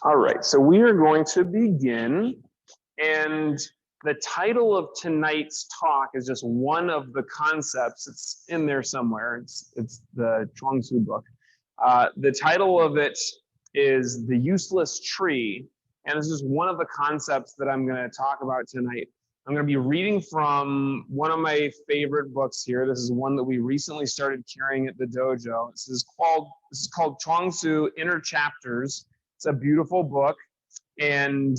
All right, so we are going to begin, and the title of tonight's talk is just one of the concepts. It's in there somewhere. It's the Chuang Tzu book. The title of it is The Useless Tree, and this is one of the concepts that I'm going to talk about tonight. I'm going to be reading from one of my favorite books here. This is one that we recently started carrying at the dojo. This is called Chuang Tzu Inner Chapters. It's a beautiful book, and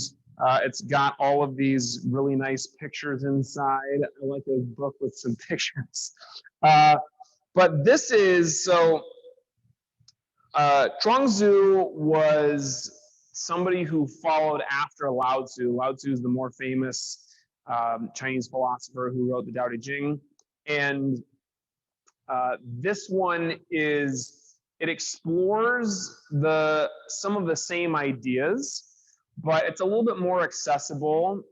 it's got all of these really nice pictures inside. I like a book with some pictures. But this is so. Chuang Tzu was somebody who followed after Lao Tzu. Lao Tzu is the more famous Chinese philosopher who wrote the Tao Te Ching, and this one it explores some of the same ideas, but it's a little bit more accessible.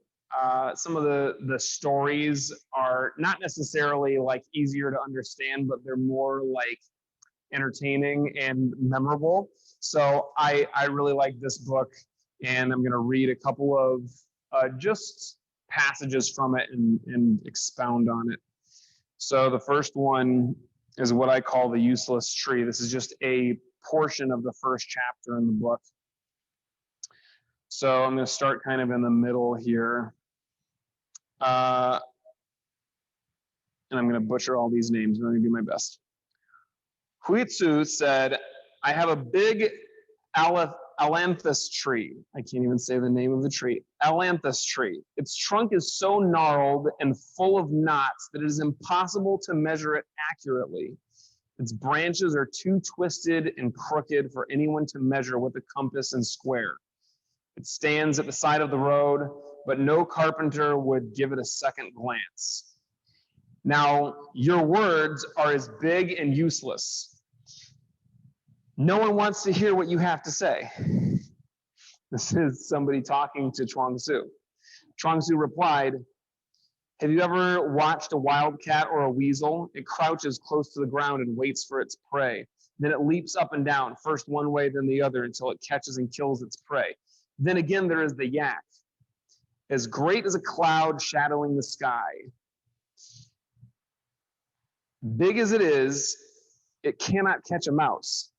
Some of the stories are not necessarily like easier to understand, but they're more like entertaining and memorable. So I really like this book, and I'm going to read a couple of just passages from it and expound on it. So the first one is what I call the useless tree. This is just a portion of the first chapter in the book. So I'm going to start kind of in the middle here. And I'm going to butcher all these names. I'm going to do my best. Hui Tzu said, I have a big ailanthus tree. I can't even say the name of the tree. Ailanthus tree. Its trunk is so gnarled and full of knots that it is impossible to measure it accurately. Its branches are too twisted and crooked for anyone to measure with a compass and square. It stands at the side of the road, but no carpenter would give it a second glance. Now, your words are as big and useless. No one wants to hear what you have to say. This is somebody talking to Chuang Tzu. Chuang Tzu replied, have you ever watched a wildcat or a weasel? It crouches close to the ground and waits for its prey. Then it leaps up and down, first one way, then the other, until it catches and kills its prey. Then again, there is the yak, as great as a cloud shadowing the sky. Big as it is, it cannot catch a mouse.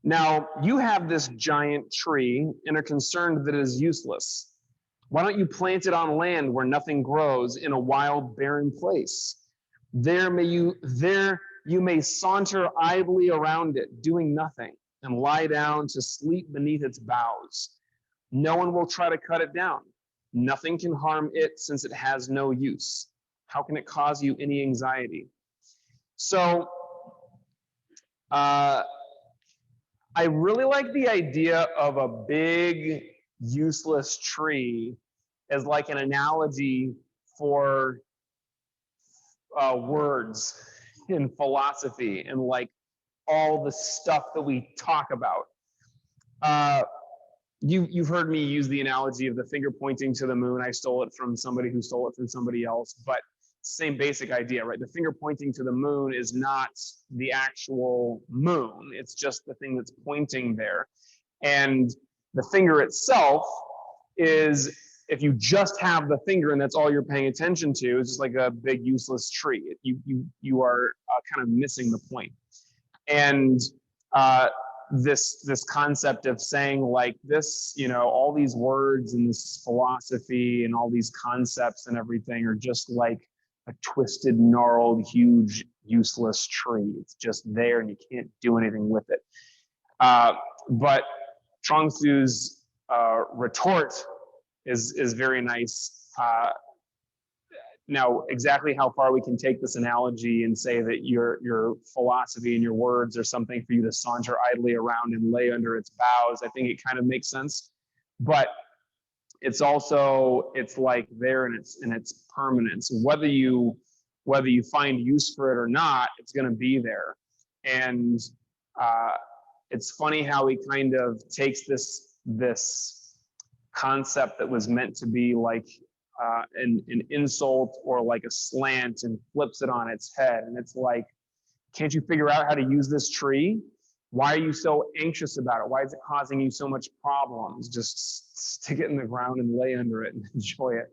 Now, you have this giant tree and are concerned that it is useless. Why don't you plant it on land where nothing grows, in a wild, barren place? There you may saunter idly around it, doing nothing, and lie down to sleep beneath its boughs. No one will try to cut it down. Nothing can harm it since it has no use. How can it cause you any anxiety? So, I really like the idea of a big, useless tree as like an analogy for words in philosophy and like all the stuff that we talk about. You've heard me use the analogy of the finger pointing to the moon. I stole it from somebody who stole it from somebody else, but same basic idea, right? The finger pointing to the moon is not the actual moon. It's just the thing that's pointing there. And the finger itself is, if you just have the finger and that's all you're paying attention to, it's just like a big useless tree. You are kind of missing the point. And this concept of saying like this, all these words and this philosophy and all these concepts and everything are just like a twisted, gnarled, huge, useless tree. It's just there and you can't do anything with it. But Chuang Tzu's retort is very nice. Now, exactly how far we can take this analogy and say that your philosophy and your words are something for you to saunter idly around and lay under its boughs, I think it kind of makes sense. But it's like there in its permanence. Whether you find use for it or not, it's going to be there. And it's funny how he kind of takes this concept that was meant to be like an insult or like a slant and flips it on its head. And it's like, can't you figure out how to use this tree? Why are you so anxious about it? Why is it causing you so much problems? Just stick it in the ground and lay under it and enjoy it.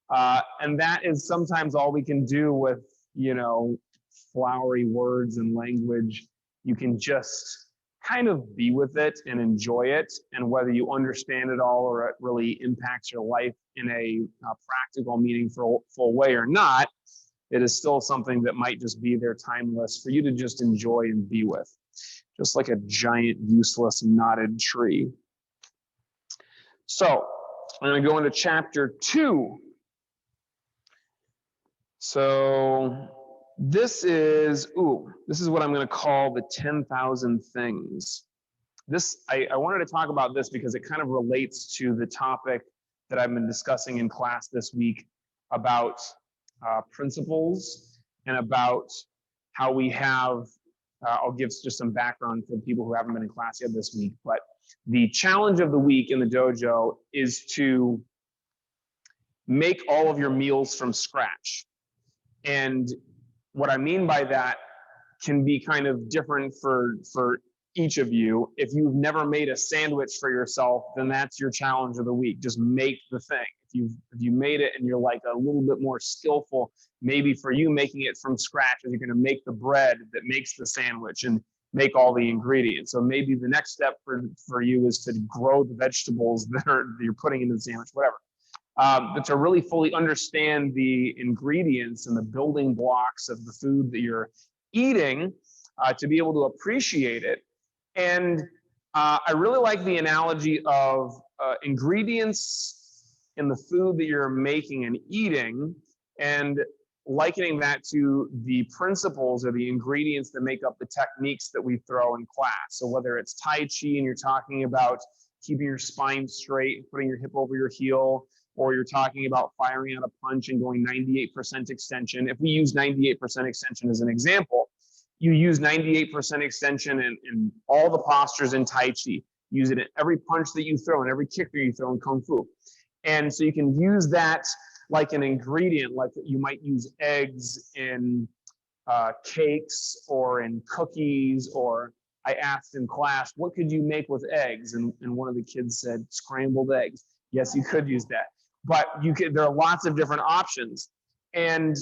And that is sometimes all we can do with, flowery words and language. You can just kind of be with it and enjoy it. And whether you understand it all or it really impacts your life in a practical, meaningful way or not, it is still something that might just be there timeless for you to just enjoy and be with. Just like a giant, useless, knotted tree. So I'm going to go into chapter 2. So this is what I'm going to call the 10,000 things. I wanted to talk about this because it kind of relates to the topic that I've been discussing in class this week about principles and about how we have, I'll give just some background for people who haven't been in class yet this week, but the challenge of the week in the dojo is to make all of your meals from scratch. And what I mean by that can be kind of different for each of you. If you've never made a sandwich for yourself, then that's your challenge of the week. Just make the thing. If you made it and you're like a little bit more skillful, maybe for you making it from scratch, and you're going to make the bread that makes the sandwich and make all the ingredients. So maybe the next step for you is to grow the vegetables that you're putting into the sandwich, whatever. But to really fully understand the ingredients and the building blocks of the food that you're eating, to be able to appreciate it. And I really like the analogy of ingredients in the food that you're making and eating, and likening that to the principles or the ingredients that make up the techniques that we throw in class. So whether it's Tai Chi and you're talking about keeping your spine straight, putting your hip over your heel, or you're talking about firing out a punch and going 98% extension. If we use 98% extension as an example, you use 98% extension in all the postures in Tai Chi. Use it in every punch that you throw and every kick that you throw in Kung Fu. And so you can use that like an ingredient, like you might use eggs in cakes or in cookies, or I asked in class, what could you make with eggs? And one of the kids said, scrambled eggs. Yes, you could use that. But there are lots of different options. And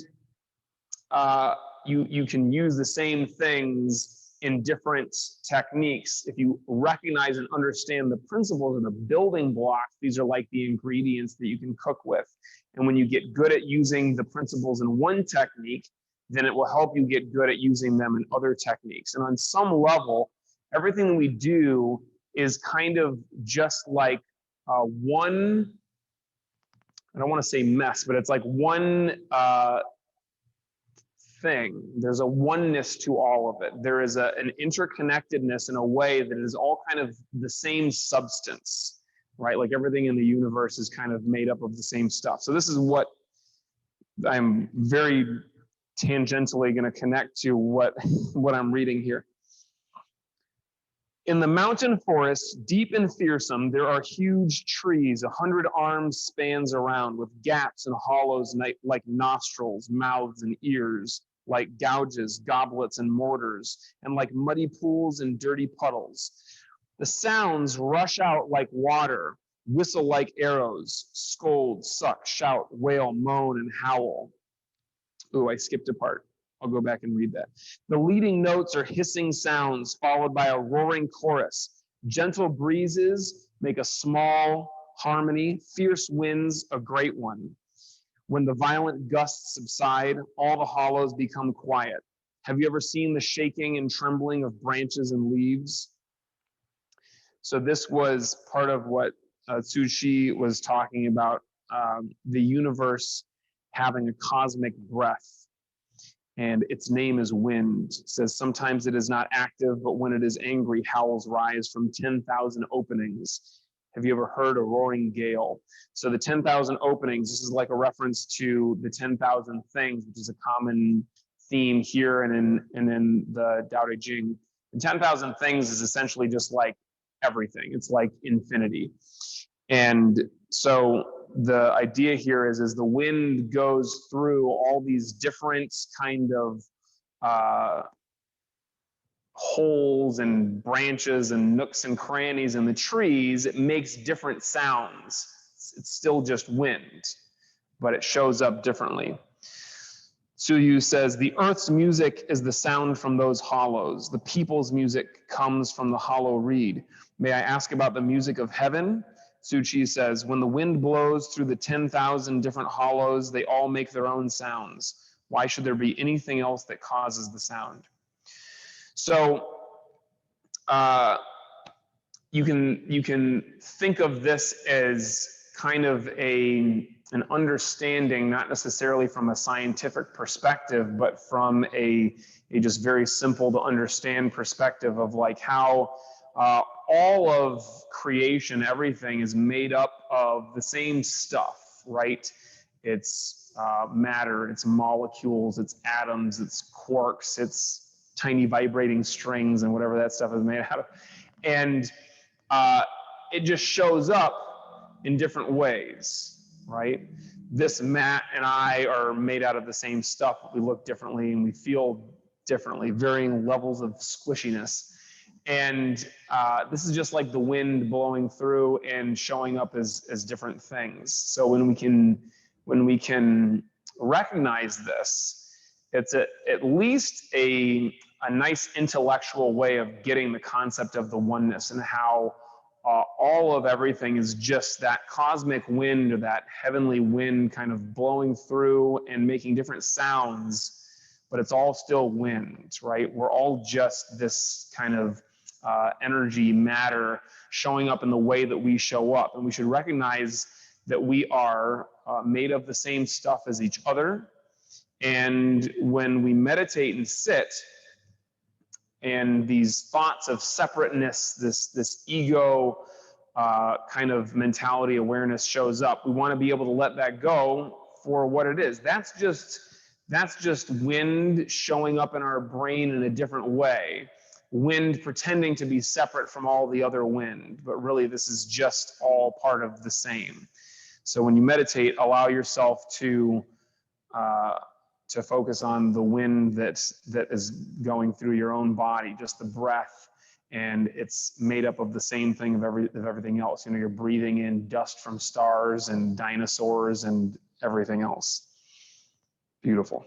you can use the same things in different techniques. If you recognize and understand the principles and the building blocks, these are like the ingredients that you can cook with. And when you get good at using the principles in one technique, then it will help you get good at using them in other techniques. And on some level, everything that we do is kind of just like one, I don't want to say mess, but it's like one thing. There's a oneness to all of it. There is an interconnectedness in a way that is all kind of the same substance, right? Like everything in the universe is kind of made up of the same stuff. So this is what I'm very tangentially going to connect to what I'm reading here. In the mountain forests, deep and fearsome, there are huge trees, 100 arms spans around, with gaps and hollows like nostrils, mouths, and ears, like gouges, goblets, and mortars, and like muddy pools and dirty puddles. The sounds rush out like water, whistle like arrows, scold, suck, shout, wail, moan, and howl. Ooh, I skipped a part. I'll go back and read that. The leading notes are hissing sounds followed by a roaring chorus. Gentle breezes make a small harmony, fierce winds a great one. When the violent gusts subside, all the hollows become quiet. Have you ever seen the shaking and trembling of branches and leaves? So this was part of what Tzu Chi was talking about, the universe having a cosmic breath. And its name is wind. It says, sometimes it is not active, but when it is angry, howls rise from 10,000 openings. Have you ever heard a roaring gale? So the 10,000 openings, this is like a reference to the 10,000 things, which is a common theme here and in the Tao Te Ching. The 10,000 things is essentially just like everything. It's like infinity. And so the idea here is the wind goes through all these different kind of holes and branches and nooks and crannies in the trees, it makes different sounds. It's still just wind, but it shows up differently. Suyu says, the earth's music is the sound from those hollows. The people's music comes from the hollow reed. May I ask about the music of heaven? Suchi says, when the wind blows through the 10,000 different hollows, they all make their own sounds. Why should there be anything else that causes the sound? So you can think of this as kind of an understanding, not necessarily from a scientific perspective, but from a just very simple to understand perspective of like how all of creation, everything is made up of the same stuff, right? It's matter, it's molecules, it's atoms, it's quarks, it's tiny vibrating strings and whatever that stuff is made out of. And it just shows up in different ways, right? This Matt and I are made out of the same stuff, but we look differently and we feel differently, varying levels of squishiness. And this is just like the wind blowing through and showing up as different things. So when we can recognize this, it's at least a nice intellectual way of getting the concept of the oneness and how all of everything is just that cosmic wind or that heavenly wind kind of blowing through and making different sounds, but it's all still wind, right? We're all just this kind of energy, matter showing up in the way that we show up. And we should recognize that we are made of the same stuff as each other. And when we meditate and sit, and these thoughts of separateness, this ego kind of mentality awareness shows up, we want to be able to let that go for what it is. That's just wind showing up in our brain in a different way. Wind pretending to be separate from all the other wind, but really this is just all part of the same. So when you meditate, allow yourself to focus on the wind that is going through your own body, just the breath, and it's made up of the same thing of everything else. You know, you're breathing in dust from stars and dinosaurs and everything else. Beautiful.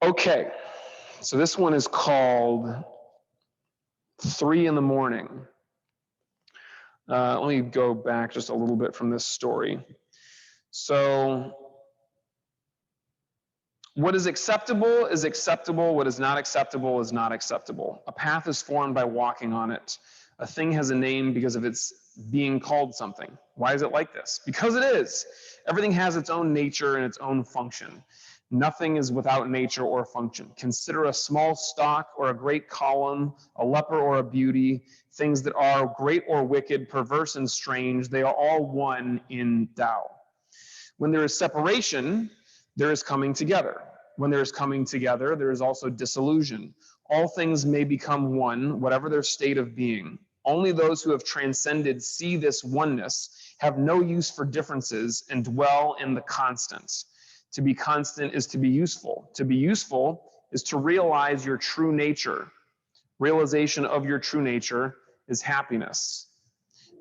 Okay, so this one is called 3 in the morning. Let me go back just a little bit from this story. So what is acceptable is acceptable. What is not acceptable is not acceptable. A path is formed by walking on it. A thing has a name because of its being called something. Why is it like this? Because it is. Everything has its own nature and its own function. Nothing is without nature or function. Consider a small stalk or a great column, a leper or a beauty, things that are great or wicked, perverse and strange. They are all one in Tao. When there is separation, there is coming together. When there is coming together, there is also dissolution. All things may become one, whatever their state of being. Only those who have transcended see this oneness, have no use for differences, and dwell in the constant. To be constant is to be useful. To be useful is to realize your true nature. Realization of your true nature is happiness.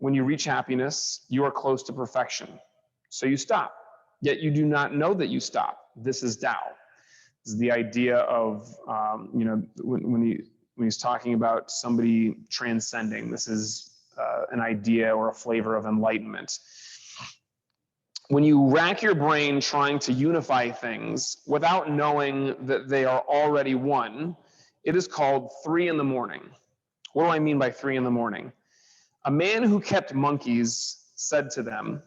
When you reach happiness, you are close to perfection. So you stop. Yet you do not know that you stop. This is Tao. This is the idea of, when he's talking about somebody transcending, this is an idea or a flavor of enlightenment. When you rack your brain trying to unify things without knowing that they are already one, it is called 3 in the morning. What do I mean by 3 in the morning? A man who kept monkeys said to them,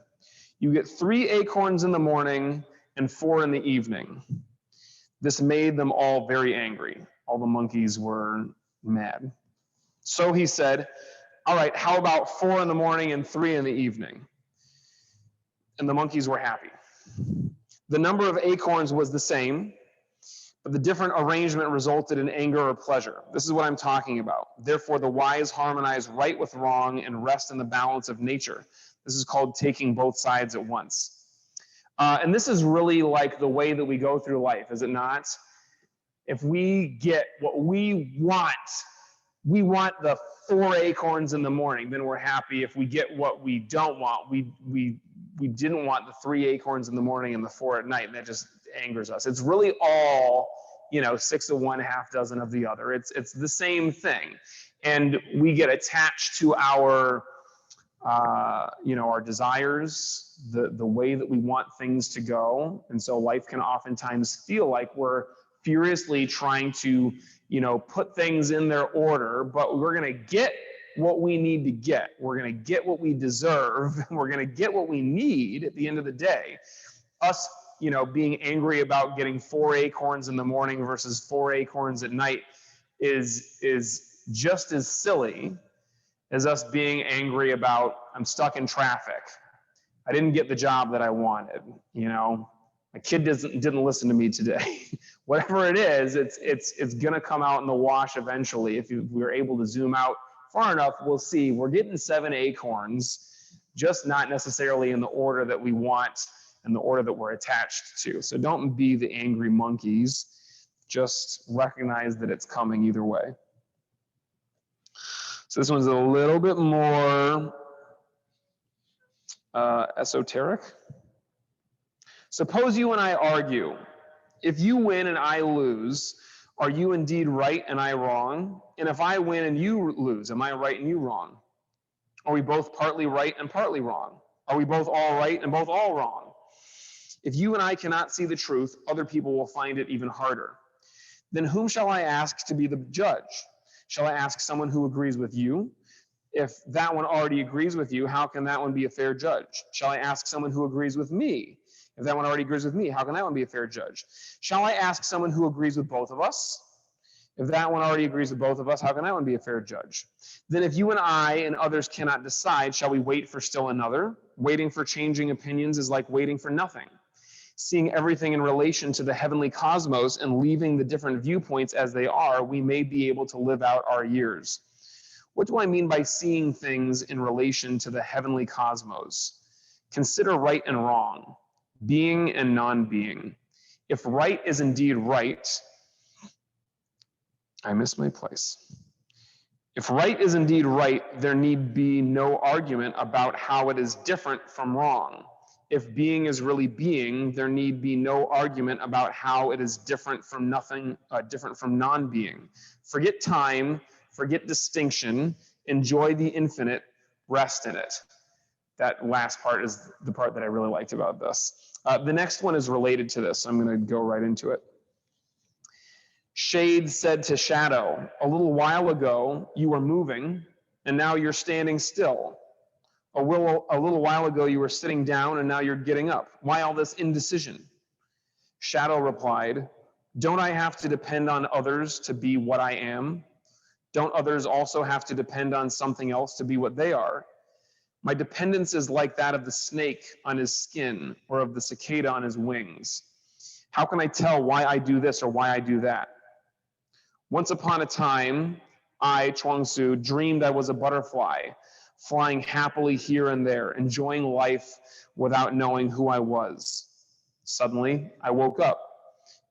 "You get 3 acorns in the morning and 4 in the evening." This made them all very angry. All the monkeys were mad. So he said, "All right, how about 4 in the morning and 3 in the evening?" And the monkeys were happy. The number of acorns was the same, but the different arrangement resulted in anger or pleasure. This is what I'm talking about. Therefore, the wise harmonize right with wrong and rest in the balance of nature. This is called taking both sides at once. And this is really like the way that we go through life, is it not? If we get what we want the 4 acorns in the morning, then we're happy. If we get what we don't want, we didn't want the 3 acorns in the morning and the 4 at night, and that just angers us. It's really all, 6 of one, half dozen of the other. It's the same thing. And we get attached to our our desires, the way that we want things to go. And so life can oftentimes feel like we're furiously trying to, put things in their order, but we're going to get what we need to get. We're going to get what we deserve. We're going to get what we need at the end of the day. Us, being angry about getting 4 acorns in the morning versus 4 acorns at night is just as silly as us being angry about, I'm stuck in traffic. I didn't get the job that I wanted. My kid didn't listen to me today. Whatever it is, it's gonna come out in the wash eventually. If we're able to zoom out far enough, we'll see we're getting 7 acorns, just not necessarily in the order that we want and the order that we're attached to. So don't be the angry monkeys. Just recognize that it's coming either way. So this one's a little bit more esoteric. Suppose you and I argue. If you win and I lose, are you indeed right and I wrong? And if I win and you lose, am I right and you wrong? Are we both partly right and partly wrong? Are we both all right and both all wrong? If you and I cannot see the truth, other people will find it even harder. Then whom shall I ask to be the judge? Shall I ask someone who agrees with you? If that one already agrees with you, how can that one be a fair judge? Shall I ask someone who agrees with me? If that one already agrees with me, how can that one be a fair judge? Shall I ask someone who agrees with both of us? If that one already agrees with both of us, how can that one be a fair judge? Then if you and I and others cannot decide, shall we wait for still another? Waiting for changing opinions is like waiting for nothing. Seeing everything in relation to the heavenly cosmos and leaving the different viewpoints as they are, we may be able to live out our years. What do I mean by seeing things in relation to the heavenly cosmos? Consider right and wrong, being and non-being. If right is indeed right, I missed my place. If right is indeed right, there need be no argument about how it is different from wrong. If being is really being, there need be no argument about how it is different from nothing, different from non-being. Forget time, forget distinction, enjoy the infinite, rest in it. That last part is the part that I really liked about this. The next one is related to this, so I'm going to go right into it. Shade said to Shadow, a little while ago you were moving, and now you're standing still. A little while ago you were sitting down, and now you're getting up. Why all this indecision? Shadow replied, don't I have to depend on others to be what I am? Don't others also have to depend on something else to be what they are? My dependence is like that of the snake on his skin or of the cicada on his wings. How can I tell why I do this or why I do that? Once upon a time, I, Chuang-Tzu, dreamed I was a butterfly, flying happily here and there, enjoying life without knowing who I was. Suddenly, I woke up,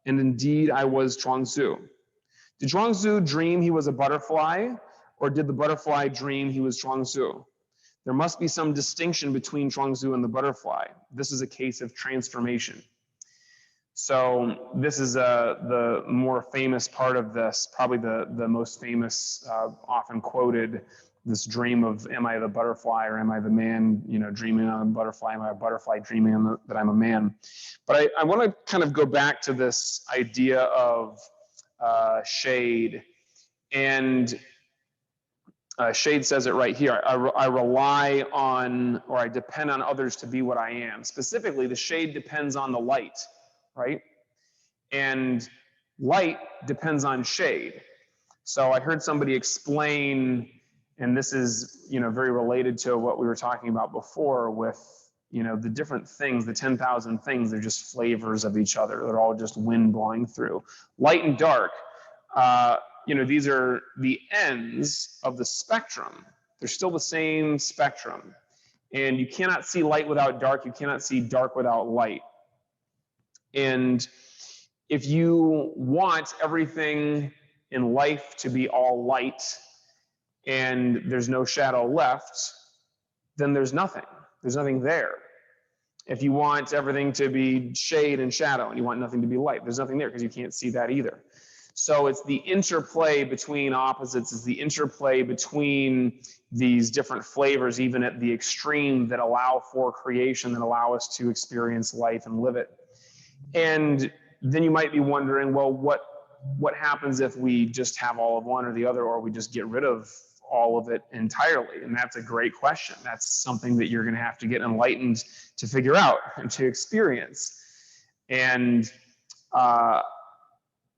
and indeed I was Chuang-Tzu. Did Chuang-Tzu dream he was a butterfly, or did the butterfly dream he was Chuang-Tzu? There must be some distinction between Chuang-Tzu and the butterfly. This is a case of transformation. So this is the more famous part of this, probably the most famous, often quoted, this dream of, am I the butterfly or am I the man, dreaming on a butterfly? Am I a butterfly dreaming that I'm a man? But I want to kind of go back to this idea of shade. And Shade says it right here. I rely on, or I depend on others to be what I am. Specifically, the shade depends on the light, right? And light depends on shade. So I heard somebody explain, and this is, very related to what we were talking about before with, the different things, the 10,000 things, they're just flavors of each other. They're all just wind blowing through. Light and dark, these are the ends of the spectrum. They're still the same spectrum. And you cannot see light without dark. You cannot see dark without light. And If you want everything in life to be all light and there's no shadow left, then there's nothing. There's nothing there. If you want everything to be shade and shadow and you want nothing to be light, there's nothing there because you can't see that either. So it's the interplay between opposites, it's the interplay between these different flavors, even at the extreme, that allow for creation, that allow us to experience life and live it. And then you might be wondering, well, what happens if we just have all of one or the other, or we just get rid of all of it entirely? And that's a great question. That's something that you're going to have to get enlightened to figure out and to experience. And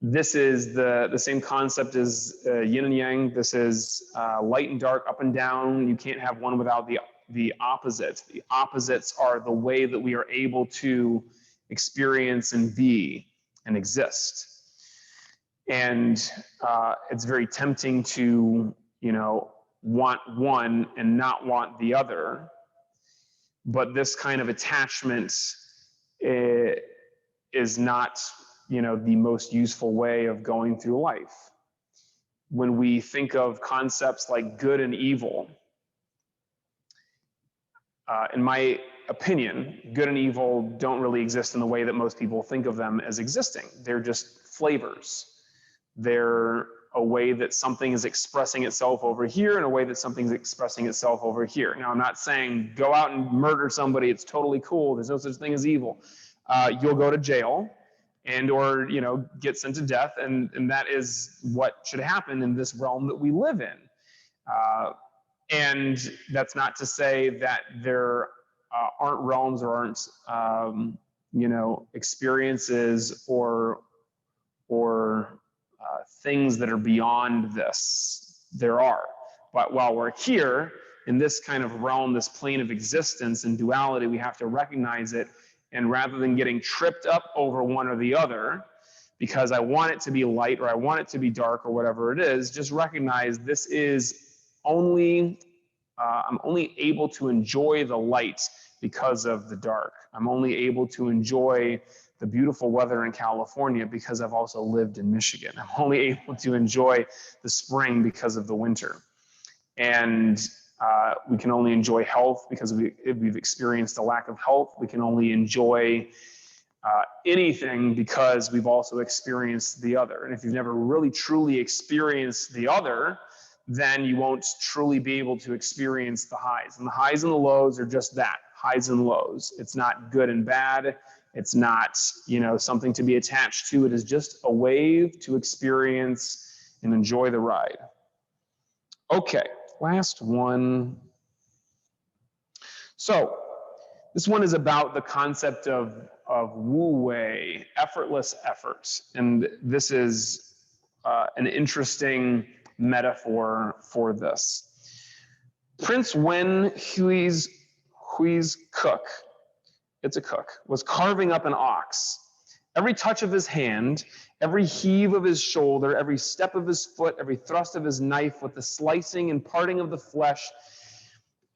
this is the same concept as yin and yang. This is light and dark, up and down. You can't have one without the opposite. The opposites are the way that we are able to experience and be and exist. And it's very tempting to, want one and not want the other. But this kind of attachment is not, the most useful way of going through life. When we think of concepts like good and evil, in my opinion, good and evil don't really exist in the way that most people think of them as existing. They're just flavors. They're a way that something is expressing itself over here and a way that something's expressing itself over here. Now, I'm not saying go out and murder somebody. It's totally cool. There's no such thing as evil. You'll go to jail and or get sent to death, and that is what should happen in this realm that we live in. And that's not to say that there aren't realms or aren't experiences or things that are beyond this. There are. But while we're here in this kind of realm, this plane of existence and duality, we have to recognize it. And rather than getting tripped up over one or the other, because I want it to be light or I want it to be dark or whatever it is, just recognize this is only, I'm only able to enjoy the light because of the dark. I'm only able to enjoy the beautiful weather in California because I've also lived in Michigan. I'm only able to enjoy the spring because of the winter. And we can only enjoy health because we've experienced a lack of health. We can only enjoy anything because we've also experienced the other. And if you've never really truly experienced the other, then you won't truly be able to experience the highs. And the highs and the lows are just that, highs and lows. It's not good and bad. It's not, something to be attached to. It is just a wave to experience and enjoy the ride. Okay, last one. So this one is about the concept of wu wei, effortless effort. And this is an interesting metaphor for this. Prince Wen Hui's cook, it's a cook, was carving up an ox. Every touch of his hand, every heave of his shoulder, every step of his foot, every thrust of his knife, with the slicing and parting of the flesh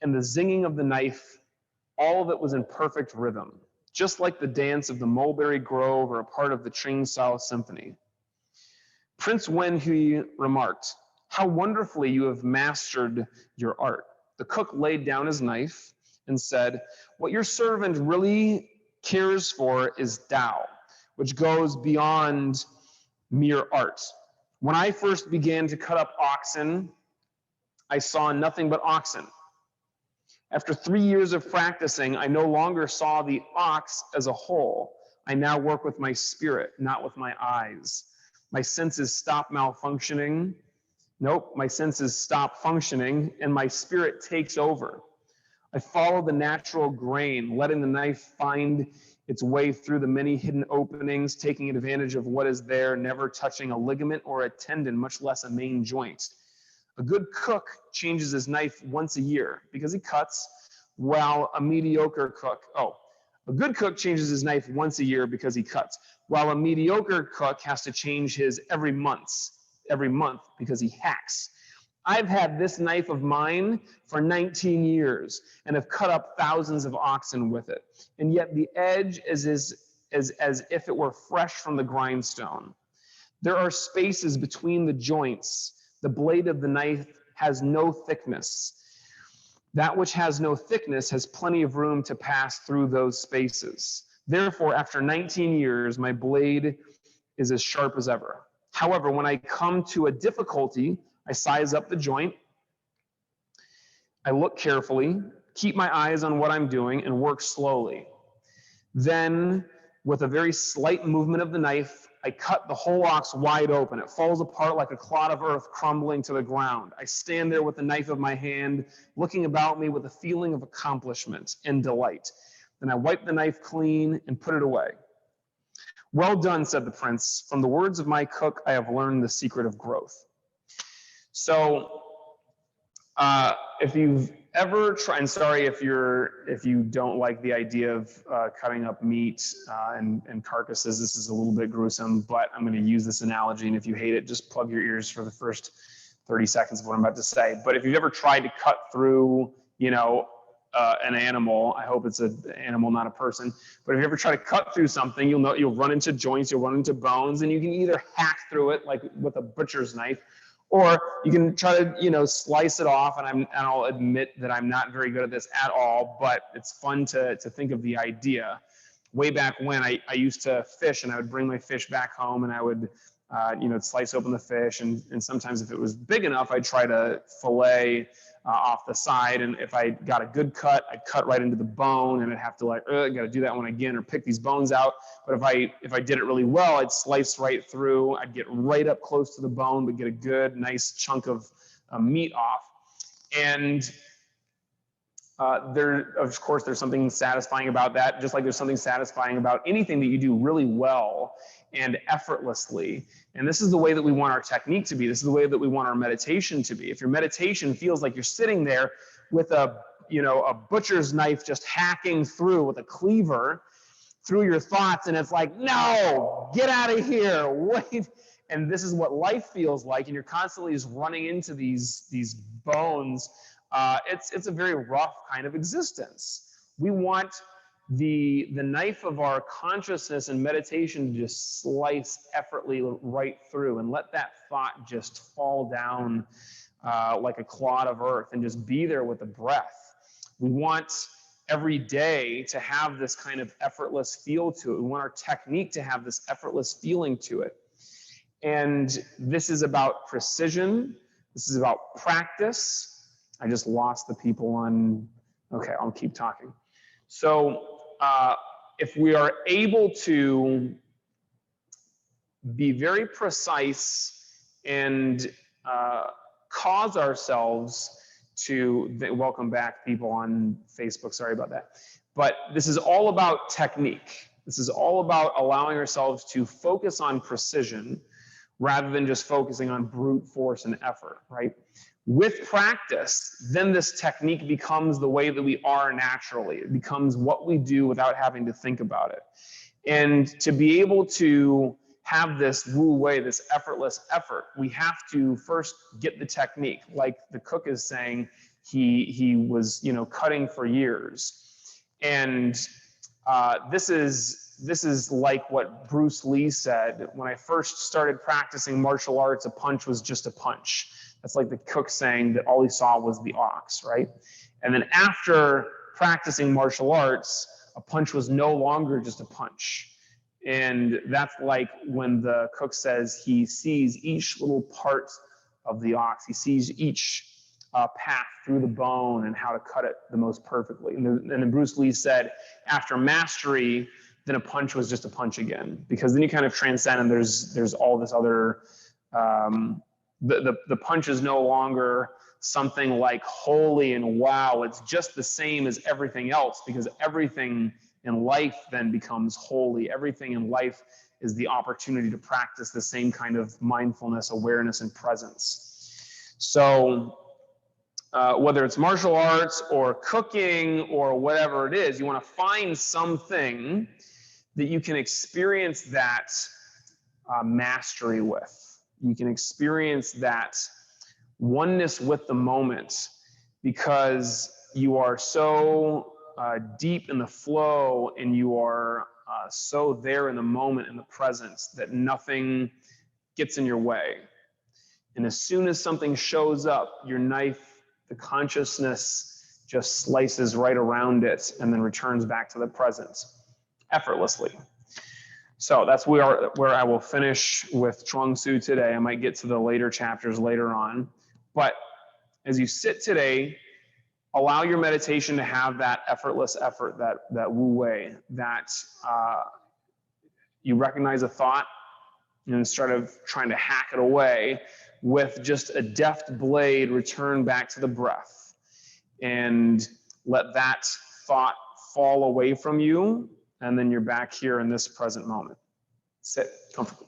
and the zinging of the knife, all of it was in perfect rhythm, just like the dance of the mulberry grove or a part of the Ching Sao Symphony. Prince Wen Hui remarked, "How wonderfully you have mastered your art." The cook laid down his knife and said, "What your servant really cares for is Tao, which goes beyond mere art. When I first began to cut up oxen, I saw nothing but oxen. After 3 years of practicing, I no longer saw the ox as a whole. I now work with my spirit, not with my eyes. My senses stop malfunctioning. Nope, my senses stop functioning, and my spirit takes over. I follow the natural grain, letting the knife find its way through the many hidden openings, taking advantage of what is there, never touching a ligament or a tendon, much less a main joint. A good cook changes his knife once a year because he cuts, while a mediocre cook, a good cook changes his knife once a year because he cuts, while a mediocre cook has to change his every month because he hacks. I've had this knife of mine for 19 years and have cut up thousands of oxen with it. And yet the edge is as if it were fresh from the grindstone. There are spaces between the joints. The blade of the knife has no thickness. That which has no thickness has plenty of room to pass through those spaces. Therefore, after 19 years, my blade is as sharp as ever. However, when I come to a difficulty, I size up the joint, I look carefully, keep my eyes on what I'm doing, and work slowly. Then, with a very slight movement of the knife, I cut the whole ox wide open. It falls apart like a clod of earth crumbling to the ground. I stand there with the knife of my hand, looking about me with a feeling of accomplishment and delight. Then I wipe the knife clean and put it away. Well done, said the prince. From the words of my cook, I have learned the secret of growth. So, if you've ever tried, and sorry if you don't like the idea of cutting up meat and carcasses, this is a little bit gruesome, but I'm going to use this analogy, and if you hate it, just plug your ears for the first 30 seconds of what I'm about to say. But if you've ever tried to cut through, an animal, I hope it's an animal, not a person, but if you ever try to cut through something, you'll know you'll run into joints, you'll run into bones, and you can either hack through it like with a butcher's knife, or you can try to, slice it off. And I'll admit that I'm not very good at this at all, but it's fun to think of the idea. Way back when I used to fish, and I would bring my fish back home, and I would, slice open the fish, and sometimes if it was big enough, I'd try to fillet off the side. And if I got a good cut, I'd cut right into the bone, and I'd have to got to do that one again, or pick these bones out. But if I did it really well, I'd slice right through. I'd get right up close to the bone, but get a good, nice chunk of meat off. And of course, there's something satisfying about that, just like there's something satisfying about anything that you do really well and effortlessly. And this is the way that we want our technique to be. This is the way that we want our meditation to be. If your meditation feels like you're sitting there with a butcher's knife just hacking through with a cleaver through your thoughts, and it's like, no, get out of here, wait. And this is what life feels like, and you're constantly just running into these bones. It's a very rough kind of existence. We want the knife of our consciousness and meditation to just slice effortlessly right through, and let that thought just fall down like a clod of earth, and just be there with the breath. We want every day to have this kind of effortless feel to it. We want our technique to have this effortless feeling to it. And this is about precision. This is about practice. I just lost the people on, okay, I'll keep talking. So if we are able to be very precise and cause ourselves to, welcome back people on Facebook, sorry about that. But this is all about technique. This is all about allowing ourselves to focus on precision rather than just focusing on brute force and effort, right? With practice, then this technique becomes the way that we are naturally. It becomes what we do without having to think about it. And to be able to have this Wu Wei, this effortless effort, we have to first get the technique. Like the cook is saying, he was cutting for years. And this is like what Bruce Lee said. When I first started practicing martial arts, a punch was just a punch. That's like the cook saying that all he saw was the ox, right? And then after practicing martial arts, a punch was no longer just a punch. And that's like when the cook says he sees each little part of the ox. He sees each path through the bone and how to cut it the most perfectly. And then Bruce Lee said, after mastery, then a punch was just a punch again, because then you kind of transcend, and there's all this other, the punch is no longer something like holy and wow. It's just the same as everything else, because everything in life then becomes holy. Everything in life is the opportunity to practice the same kind of mindfulness, awareness, and presence. So whether it's martial arts or cooking or whatever it is, you want to find something that you can experience that mastery with. You can experience that oneness with the moment, because you are so deep in the flow, and you are so there in the moment, in the presence, that nothing gets in your way. And as soon as something shows up, your knife, the consciousness just slices right around it and then returns back to the present effortlessly. So that's where I will finish with Chuang Tzu today. I might get to the later chapters later on. But as you sit today, allow your meditation to have that effortless effort, that wu wei, that you recognize a thought and instead of trying to hack it away, with just a deft blade, return back to the breath and let that thought fall away from you. And then you're back here in this present moment. Sit comfortably.